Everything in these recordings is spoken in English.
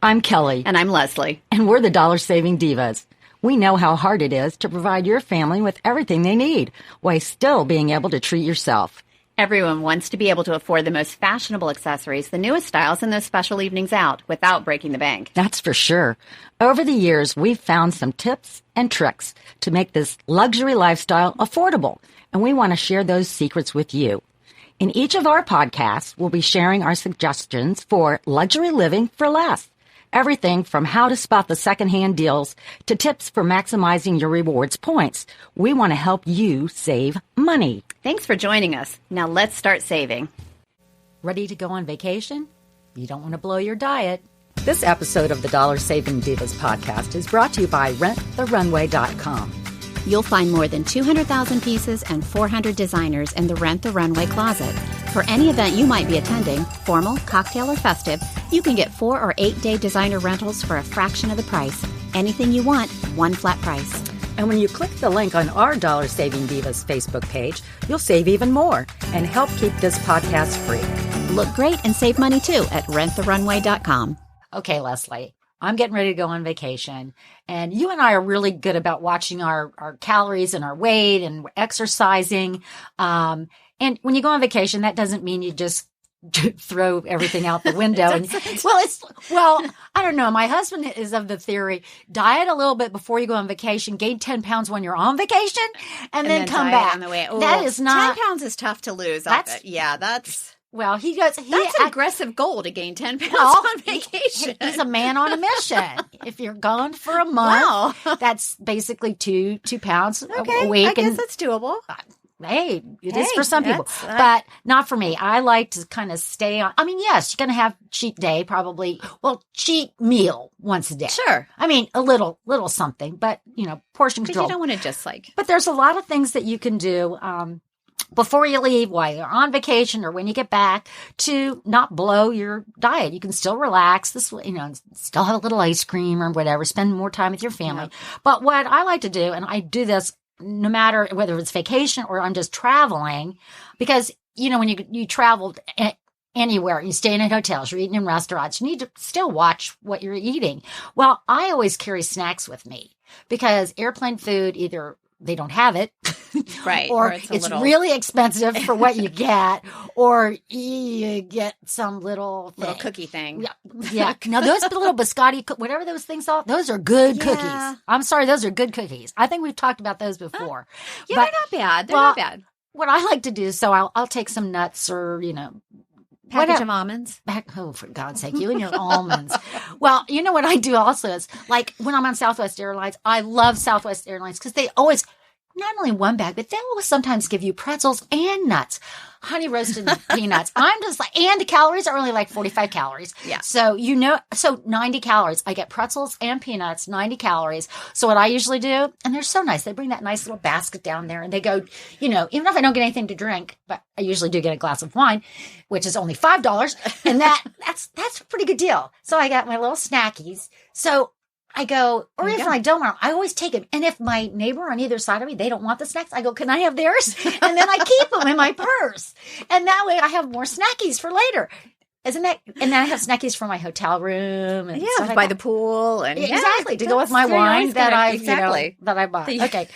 I'm Kelly. And I'm Leslie. And we're the Dollar Saving Divas. We know how hard it is to provide your family with everything they need while still being able to treat yourself. Everyone wants to be able to afford the most fashionable accessories, the newest styles, and those special evenings out without breaking the bank. That's for sure. Over the years, we've found some tips and tricks to make this luxury lifestyle affordable, and we want to share those secrets with you. In each of our podcasts, we'll be sharing our suggestions for luxury living for less. Everything from how to spot the secondhand deals to tips for maximizing your rewards points. We want to help you save money. Thanks for joining us. Now let's start saving. Ready to go on vacation? You don't want to blow your diet. This episode of the Dollar Saving Divas podcast is brought to you by RentTheRunway.com. You'll find more than 200,000 pieces and 400 designers in the Rent the Runway closet. For any event you might be attending, formal, cocktail, or festive, you can get 4 or 8 day designer rentals for a fraction of the price. Anything you want, one flat price. And when you click the link on our Dollar Saving Divas Facebook page, you'll save even more and help keep this podcast free. Look great and save money too at renttherunway.com. Okay, Leslie, I'm getting ready to go on vacation, and you and I are really good about watching our calories and our weight and exercising. And when you go on vacation, that doesn't mean you just throw everything out the window. I don't know. My husband is of the theory, diet a little bit before you go on vacation, gain 10 pounds when you're on vacation, and then come back. On the way. Ooh, that is not 10 pounds is tough to lose. Off it. Yeah, that's. Well, he goes. That's an aggressive goal to gain 10 pounds on vacation. He's a man on a mission. If you're gone for a month, that's basically two pounds a week. I guess that's doable. Hey, it is for some people, but not for me. I like to kind of stay on. I mean, yes, you're going to have cheat day, probably. Well, cheat meal once a day. Sure. I mean, a little something, but portion control. You don't want to just But there's a lot of things that you can do before you leave, while you're on vacation, or when you get back, to not blow your diet. You can still relax. Still have a little ice cream or whatever. Spend more time with your family. Yeah. But what I like to do, and I do this no matter whether it's vacation or I'm just traveling, because, when you travel anywhere, you stay in hotels, you're eating in restaurants, you need to still watch what you're eating. Well, I always carry snacks with me because airplane food, either they don't have it, right, or it's really expensive for what you get, or you get some little cookie thing. Yeah. Now those little biscotti, whatever those things are, those are good cookies. I'm sorry, those are good cookies. I think we've talked about those before. Yeah, they're not bad. They're not bad. What I like to do, so I'll take some nuts or package of almonds. Oh, for God's sake, you and your almonds. Well, you know what I do also is, like, when I'm on Southwest Airlines, I love Southwest Airlines because they always, not only one bag, but they always sometimes give you pretzels and nuts, honey roasted peanuts. I'm just like, and the calories are only like 45 calories. Yeah. So, so 90 calories. I get pretzels and peanuts, 90 calories. So what I usually do, and they're so nice, they bring that nice little basket down there and they go, even if I don't get anything to drink, but I usually do get a glass of wine, which is only $5. And that's a pretty good deal. So I got my little snackies. So I go, or if I don't want, I always take it. And if my neighbor on either side of me, they don't want the snacks, I go, can I have theirs? And then I keep them in my purse. And that way I have more snackies for later. Isn't that? And then I have snackies for my hotel room. And by the pool. And exactly. To go with my wine that I bought. Okay.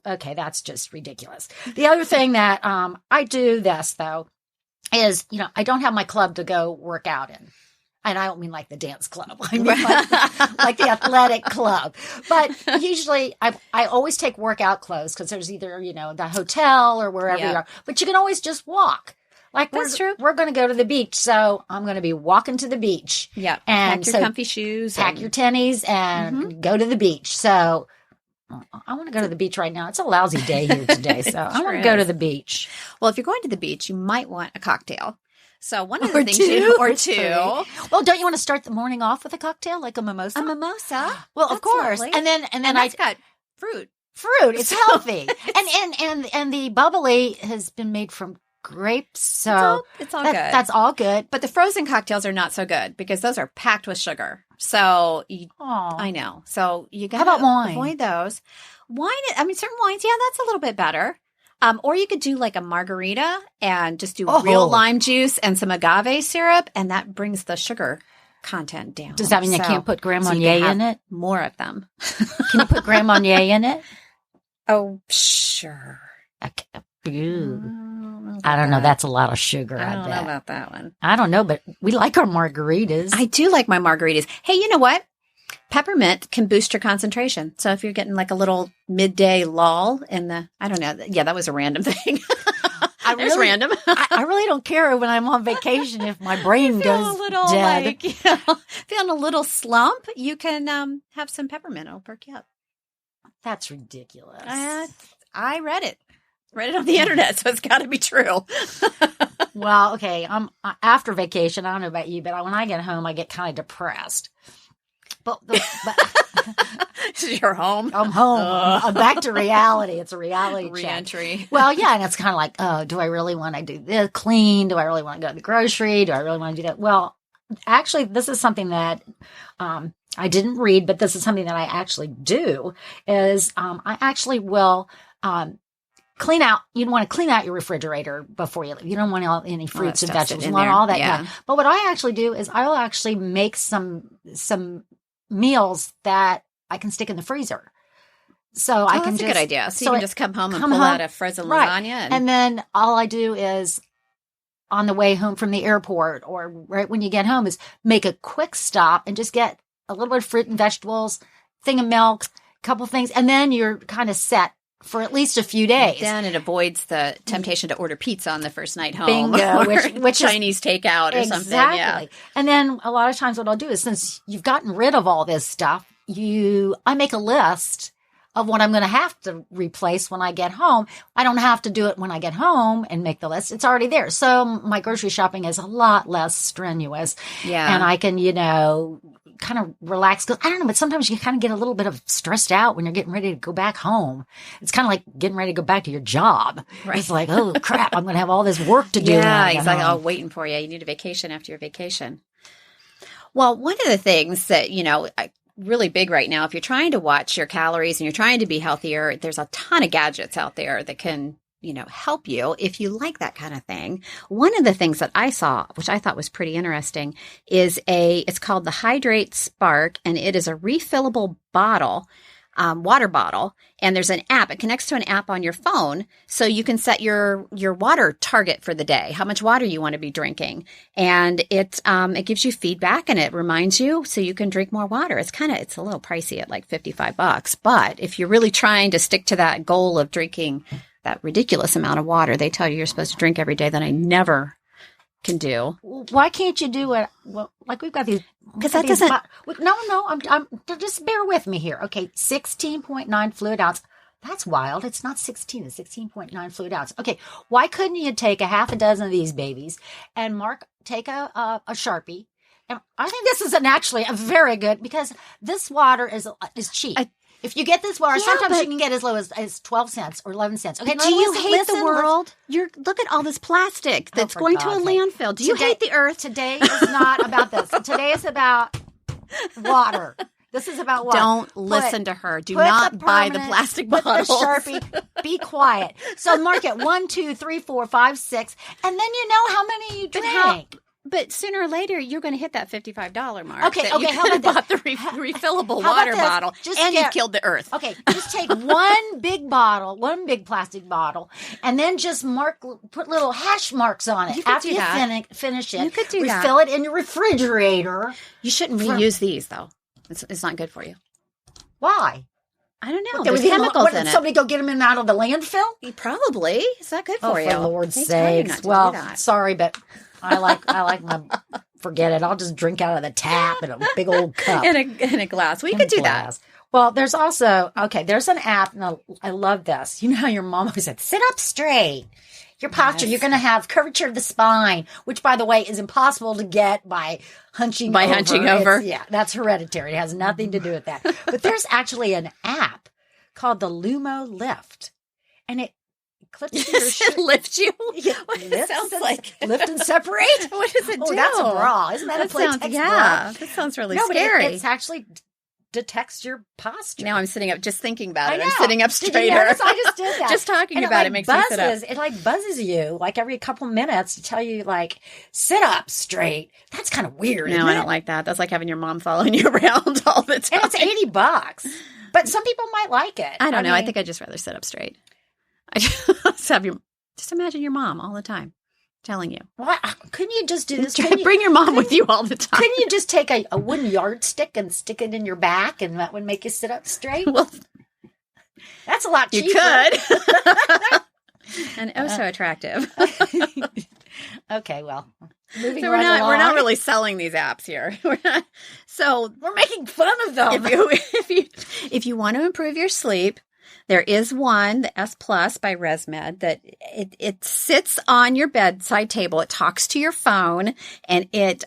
Okay. That's just ridiculous. The other thing that I do this, though, is, I don't have my club to go work out in. And I don't mean like the dance club. I mean like the athletic club. But usually I always take workout clothes because there's either, the hotel or wherever you are. But you can always just walk. Like that's true. We're going to go to the beach. So I'm going to be walking to the beach. Yeah. And pack your comfy shoes. Pack your tennies and go to the beach. So I want to go to the beach right now. It's a lousy day here today. So I want to go to the beach. Well, if you're going to the beach, you might want a cocktail. So one of the things or two. Well, don't you want to start the morning off with a cocktail, like a mimosa? A mimosa. Well, of course. Lovely. And then it's got fruit. It's healthy. and the bubbly has been made from grapes. So it's all good. That's all good. But the frozen cocktails are not so good because those are packed with sugar. So I know. So you got to avoid those. Wine, certain wines, that's a little bit better. Or you could do like a margarita and just do real lime juice and some agave syrup, and that brings the sugar content down. Does that mean you can't put Grand Marnier in it? More of them. Can you put Grand Marnier in it? Oh, sure. Okay. I don't know. That's a lot of sugar. I don't bet. know about that one. I don't know, but we like our margaritas. I do like my margaritas. Hey, you know what? Peppermint can boost your concentration. So if you're getting like a little midday lull in the, I don't know. Yeah, that was a random thing. There's random. I really don't care when I'm on vacation if my brain goes a little dead. like, feeling a little slump, you can have some peppermint. It'll perk you up. That's ridiculous. I read it. Read it on the internet, so it's got to be true. Well, okay. After vacation, I don't know about you, but when I get home, I get kind of depressed. But You're home. I'm home. I'm back to reality. It's a reality Re-entry. check. Well, yeah, and it's kind of like, oh, do I really want to do this clean? Do I really want to go to the grocery? Do I really want to do that? Well, actually, this is something that I didn't read, but this is something that I actually do. Is I actually will clean out. You want to clean out your refrigerator before you leave. You don't want any fruits and vegetables. You want all that. Yeah. But what I actually do is I will actually make some meals that I can stick in the freezer. So I can that's just, a good idea. So you can just come home and pull out a frozen right. lasagna. And then all I do is on the way home from the airport or right when you get home is make a quick stop and just get a little bit of fruit and vegetables, thing of milk, couple things. And then you're kind of set for at least a few days. Then it avoids the temptation to order pizza on the first night home. Bingo, which Chinese takeout or something. Yeah. And then a lot of times what I'll do is since you've gotten rid of all this stuff, I make a list of what I'm going to have to replace when I get home. I don't have to do it when I get home and make the list. It's already there. So my grocery shopping is a lot less strenuous. Yeah. And I can, kind of relax. Cause I don't know, but sometimes you kind of get a little bit of stressed out when you're getting ready to go back home. It's kind of like getting ready to go back to your job. Right. It's like, oh crap, I'm going to have all this work to do. Yeah, exactly. Waiting for you. You need a vacation after your vacation. Well, one of the things that, really big right now, if you're trying to watch your calories and you're trying to be healthier, there's a ton of gadgets out there that can, help you if you like that kind of thing. One of the things that I saw, which I thought was pretty interesting, is it's called the Hydrate Spark, and it is a refillable bottle, water bottle, and there's an app. It connects to an app on your phone, so you can set your water target for the day, how much water you want to be drinking, and it gives you feedback and it reminds you so you can drink more water. It's a little pricey at like $55, but if you're really trying to stick to that goal of drinking that ridiculous amount of water they tell you you're supposed to drink every day that I never can do. Why can't you do it? Well, like we've got these. Because that doesn't. No. I'm just bear with me here. Okay, 16.9 fluid ounce. That's wild. It's not 16. It's 16.9 fluid ounce. Okay, why couldn't you take a half a dozen of these babies and take a Sharpie? And I think this is actually a very good because this water is cheap. If you get this water, sometimes you can get as low as 12 cents or 11 cents. Okay, do you hate the world? Look at all this plastic that's going to a landfill. Do you hate the earth? Today is not about this. Today is about water. This is about water. Don't listen to her. Do not buy the plastic bottles. Put the Sharpie. Be quiet. So mark it 1, 2, 3, 4, 5, 6, and then you know how many you drink. But sooner or later, you're going to hit that $55 mark. Okay. How about bought the refillable water bottle, you've killed the earth. Okay, just take one big plastic bottle, and then just put little hash marks on it. After you finish it, you could do refill it in your refrigerator. You shouldn't reuse these, though. It's not good for you. Why? I don't know. There's chemicals in it. Somebody go get them in out of the landfill? Probably. It's not good for you. For Lord's sakes. Well, sorry, but I like my. Forget it. I'll just drink out of the tap in a big old cup. in a glass. Well, you could do that. Well, there's also, there's an app, and I love this. You know how your mom always said, sit up straight. Your posture, you're going to have curvature of the spine, which, by the way, is impossible to get by hunching over. That's hereditary. It has nothing to do with that. But there's actually an app called the Lumo Lift, and it clips to your shirt. It lifts you? It sounds like lift and separate. What does it do? That's a bra. Isn't that a Playtex bra? Yeah, that sounds really scary. It's actually detects your posture. Now I'm sitting up, just thinking about it. I I'm know. sitting up Did straighter. you notice I just did that? Just talking And about it makes me sit up. It like buzzes you like every couple minutes to tell you like sit up straight. That's kind of weird. No, isn't I it? don't like that. That's like having your mom following you around all the time. And it's $80. But some people might like it. I don't know. I mean, think I'd just rather sit up straight. I just imagine your mom all the time telling you. Why couldn't you just do this? Bring your mom with you all the time. Couldn't you just take a wooden yardstick and stick it in your back, and that would make you sit up straight? Well, That's a lot cheaper. you could. And oh, so attractive. Okay, well, moving So right we're along. not really selling these apps here. We're not. So We're making fun of them. if you want to improve your sleep, there is one, the S Plus by ResMed, that it sits on your bedside table. It talks to your phone, and it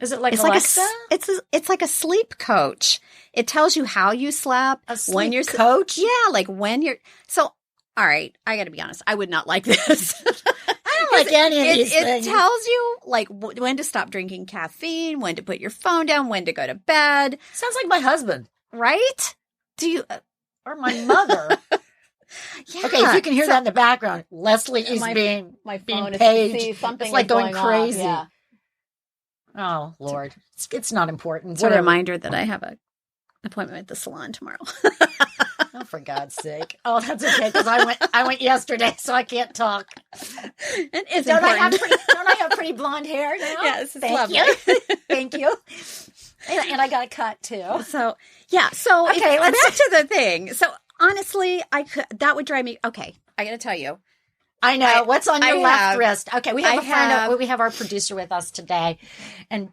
Is it like it's Alexa? it's like a sleep coach. It tells you how you slept, A sleep when you're coach? Yeah, like when you're so. All right, I got to be honest. I would not like this. I don't like any of these It things. tells you like when to stop drinking caffeine, when to put your phone down, when to go to bed. Sounds like my husband Right? Do you? or my mother. Yeah. Okay, if you can hear So that in the background, Leslie is my being phone is paged. see something It's like is going off, crazy. yeah. Oh Lord, it's not important. It's a Whatever. reminder that I have a appointment at the salon tomorrow. Oh, for God's sake! Oh, that's okay because I went yesterday, so I can't talk. It is Don't important. I have pretty blonde hair now? Yes, it's Thank lovely. you. Thank you. And I got a cut too. So yeah. So Okay, back let's- to the thing. So honestly, that would drive me. Okay, I got to tell you. I know. What's on your I left have- wrist? Okay, we have I a friend. have- We have our producer with us today, and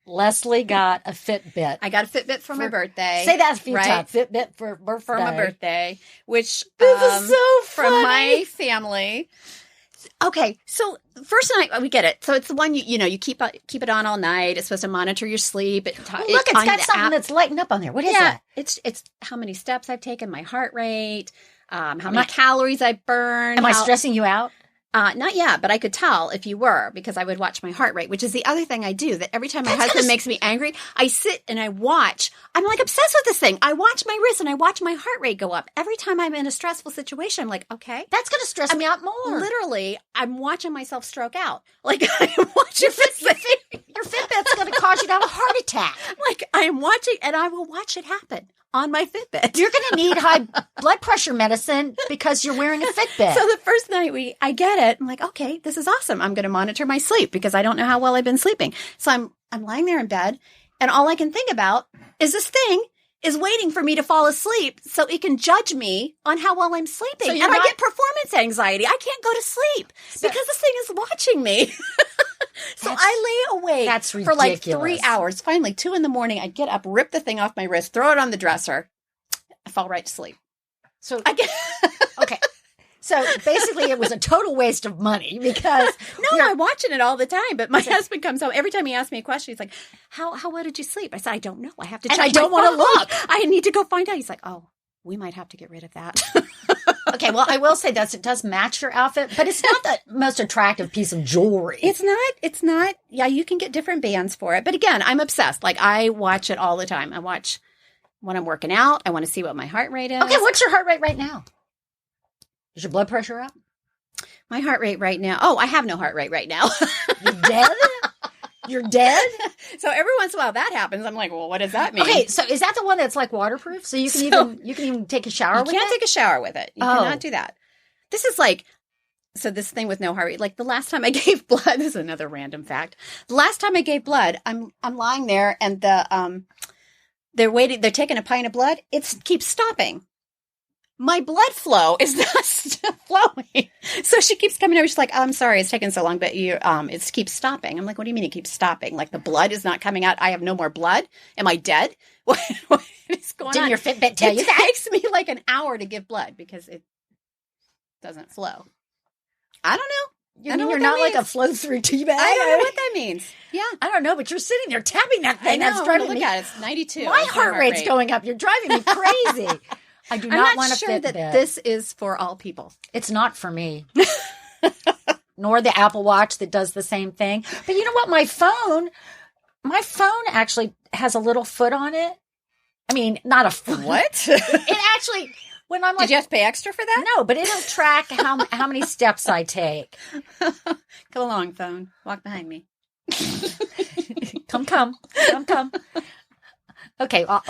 Leslie got a Fitbit. I got a Fitbit for my birthday. Say that a few right? times. Fitbit for birthday. For my birthday, which This is so from funny. my family. Okay, so first night we get it. So it's the one you keep it on all night. It's supposed to monitor your sleep. Oh, look, it's on got the something app. that's lighting up on there. What is Yeah, that? it's how many steps I've taken, my heart rate, how many calories I burn. Am I stressing you out? Not yet, but I could tell if you were because I would watch my heart rate, which is the other thing I do. That every time my That's husband gonna- makes me angry, I sit and I watch. I'm like obsessed with this thing. I watch my wrist and I watch my heart rate go up every time I'm in a stressful situation. I'm like, okay. That's going to stress me out more. Literally, I'm watching myself stroke out. Like I'm watching this thing. Your Fitbit's going to cause you to have a heart attack. Like I am watching, and I will watch it happen on my Fitbit. You're going to need high blood pressure medicine because you're wearing a Fitbit. So the first night I get it. I'm like, okay, this is awesome. I'm going to monitor my sleep because I don't know how well I've been sleeping. So I'm lying there in bed, and all I can think about is this thing is waiting for me to fall asleep so it can judge me on how well I'm sleeping. So And you're I not- get performance anxiety. I can't go to sleep because this thing is watching me. So That's- I lay awake that's for like ridiculous. 3 hours. Finally, 2 a.m, I'd get up, rip the thing off my wrist, throw it on the dresser. I fall right to sleep. So I get okay. So basically, it was a total waste of money because No, I'm watching it all the time. But my husband comes home every time he asks me a question. He's like, "How well did you sleep?" I said, "I don't know. I have to And check. I don't my wanna phone. look." I need to go find out." He's like, "Oh, we might have to get rid of that." okay, well, I will say that it does match your outfit, but it's not the most attractive piece of jewelry. It's not. Yeah, you can get different bands for it. But again, I'm obsessed. Like I watch it all the time. I watch when I'm working out. I want to see what my heart rate is. Okay, what's your heart rate right now? Is your blood pressure up? My heart rate right now. Oh, I have no heart rate right now. You're dead? You're dead? So every once in a while that happens. I'm like, well, what does that mean? Okay, so is that the one that's like waterproof? So you can even take a shower You with can't it? take a shower with it. You Oh. cannot do that. This is like, so this thing with no heart rate, like the last time I gave blood, this is another random fact. The last time I gave blood, I'm lying there and they're taking a pint of blood. It keeps stopping. My blood flow is not flowing. So she keeps coming over. She's like, "I'm sorry, it's taking so long, but it keeps stopping." I'm like, "What do you mean it keeps stopping? Like the blood is not coming out? I have no more blood? Am I dead? What is going Didn't on?" your Fitbit tell you It that? takes me like an hour to give blood because it doesn't flow. I don't know. You I know mean what you're that not like a means. flow-through tea bag? I don't know what that means. Yeah. I don't know, but you're sitting there tapping that I thing. know. That's driving Look me. at it. It's 92. My That's heart rate's rate. going up. You're driving me crazy. I do I'm not not want a sure Fitbit. that this is for all people. It's not for me. Nor the Apple Watch that does the same thing. But you know what? My phone actually has a little foot on it. I mean, not a What? It actually, when I'm like, Did you have to pay extra for that? no, but it'll track how many steps I take. Come along, phone. Walk behind me. Come. Okay, well,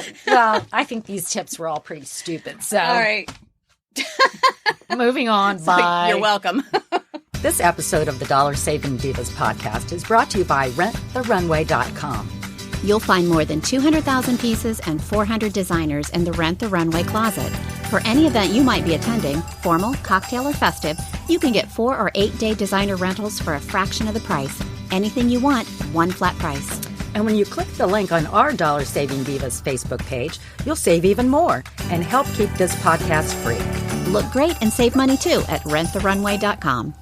I think these tips were all pretty stupid. So, All right. moving on. Bye. You're welcome. This episode of the Dollar Saving Divas podcast is brought to you by RentTheRunway.com. You'll find more than 200,000 pieces and 400 designers in the Rent the Runway closet. For any event you might be attending, formal, cocktail, or festive, you can get 4 or 8 day designer rentals for a fraction of the price. Anything you want, one flat price. And when you click the link on our Dollar Saving Divas Facebook page, you'll save even more and help keep this podcast free. Look great and save money too at renttherunway.com.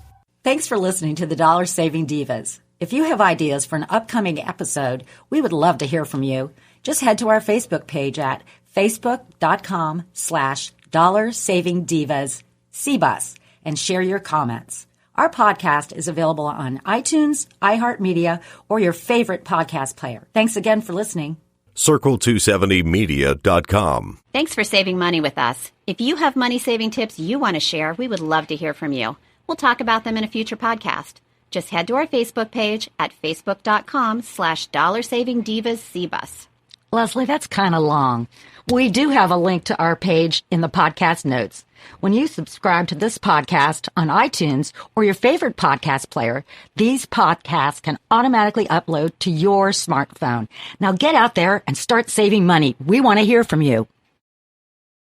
Thanks for listening to the Dollar Saving Divas. If you have ideas for an upcoming episode, we would love to hear from you. Just head to our Facebook page at facebook.com/DollarSavingDivas and share your comments. Our podcast is available on iTunes, iHeartMedia, or your favorite podcast player. Thanks again for listening. Circle270media.com. Thanks for saving money with us. If you have money-saving tips you want to share, we would love to hear from you. We'll talk about them in a future podcast. Just head to our Facebook page at facebook.com/DollarSavingDivasCBus. Leslie, that's kind of long. We do have a link to our page in the podcast notes. When you subscribe to this podcast on iTunes or your favorite podcast player, these podcasts can automatically upload to your smartphone. Now get out there and start saving money. We want to hear from you.